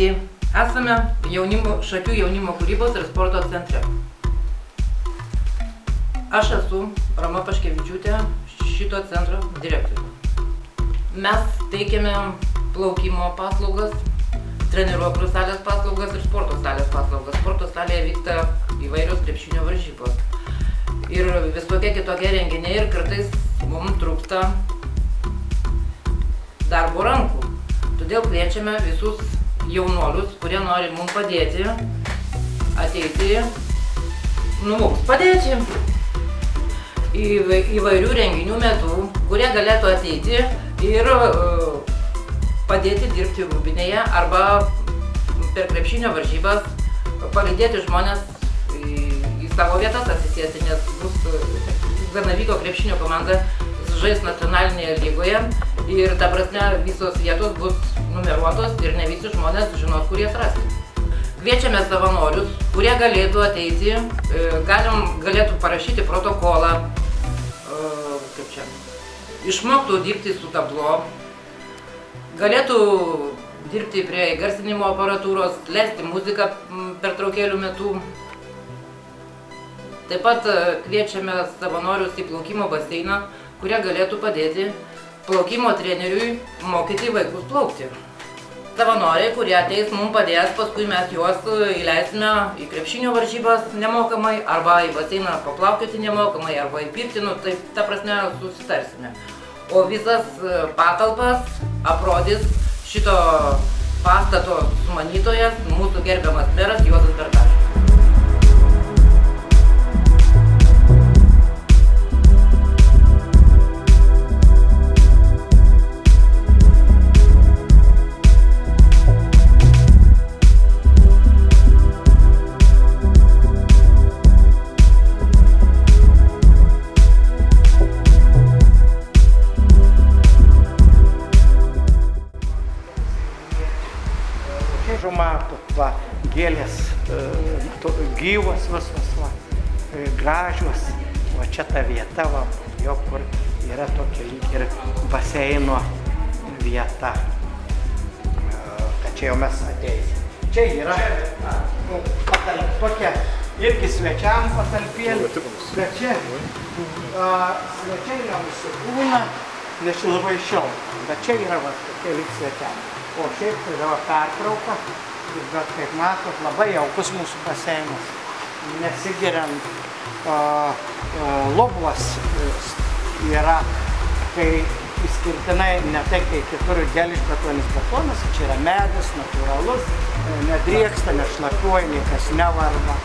Sveiki, esame Šakių jaunimo kūrybos ir sporto centre. Aš esu Roma Paškevičiūtė, šito centro direktorė. Mes teikiame plaukimo paslaugas, treniruoklių salės paslaugas ir sporto salės paslaugas. Sporto salėje vyksta įvairios krepšinio varžybos. Ir visokie kitokie renginiai ir kartais mums trūksta darbo rankų. Todėl kviečiame visus jaunuolius, kurie nori mums padėti, ateiti, mums padėti įvairių renginių metu, kurie galėtų ateiti ir padėti dirbti rūbinėje arba per krepšinio varžybas palydėti žmonės į savo vietas atsisėsti, nes bus Zanavyko krepšinio komanda žais nacionalinėje lygoje ir ta prasme visos vietos bus numeruotos ir ne visi žmonės žinos, kur jas rasti. Kviečiame savanorius, kurie galėtų ateiti, galėtų parašyti protokolą, išmoktų dirbti su tablo, galėtų dirbti prie įgarsinimo aparatūros, leisti muziką pertraukėlių metu. Taip pat kviečiame savanorius į plaukimo baseiną, kurie galėtų padėti plaukimo treneriui mokyti vaikus plaukti. Savanoriai, kurie ateis, mums padės, paskui mes juos įleisime į krepšinio varžybas nemokamai, arba į baseiną paplaukioti nemokamai, arba į pirtį, tai ta prasme susitarsime. O visas patalpas aprodys šito pastato sumanytojas, mūsų gerbiamas meras Juozas Bertašius. Matot, va, gėlės gyvos visos, va, gražios, va čia ta vieta, va, jo kur yra tokia lyg ir baseino vieta, kad čia jau mes ateisim. Čia yra tokia irgi svečiam patalpėlė, bet čia svečiai neužsibūna, nes čia labai šilta, bet čia yra va, tokia lyg svečiam. O šiaip tai yra pertrauka, bet kaip matot, labai jaukus mūsų baseinas. Nesigeriant lubos yra, kai išskirtinai ne tai, kai kitur gelišbetonis betonas, čia yra medis, natūralus, nedrieksta, nešlapiuoja, niekas nevarva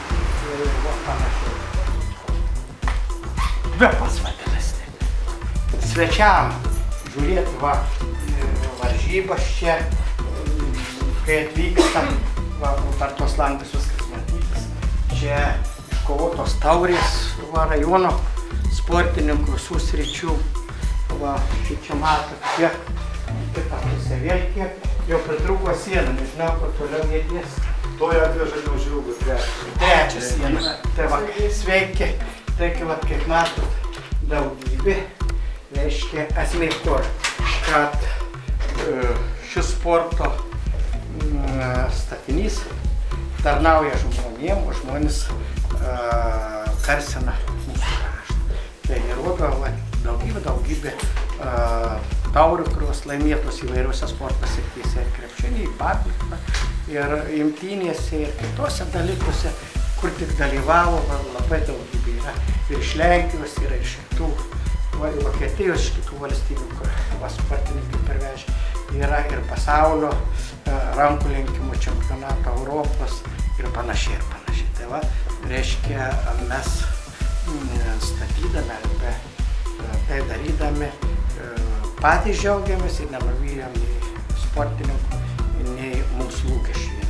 ir panašiai. Bepas vadinasi. Svečiam žiūrėti va, varžybas čia, kai atvykstam, per tos langus viskas matytis. Čia iškovotos taurės rajono sportininkų visų sričių. Čia matot, kiek kitą pusę vėl kiek. Jau pritrūko sieną, nežinau, kur toliau jėdės. Toje atveža neužilgų trečią sieną. Tai va, sveiki. Taigi, va, kaip matot, daugybė. Reiškia, esmė kur, kad šis sporto statinys tarnauja žmonėm, o žmonės karsina mūsų kraštą. Tai rodo daugybė taurių, kurios laimėtos įvairiuose sporto srityse ir krepšinį, badmintoną, ir imtynėse ir kitose dalykuose, kur tik dalyvavo, labai daugybė yra. Ir iš Lenkijos, yra iš kitų Vokietijos, iš kitų valstybių, kur sportininkai parvežė. Yra ir pasaulio rankų lenkimo čempionato, Europos ir panašiai ir panašiai. Tai va, reiškia, mes statydami arba tai darydami patys džiaugiamės ir nenuvylėm nei sportininkų, nei mūsų lūkesčių.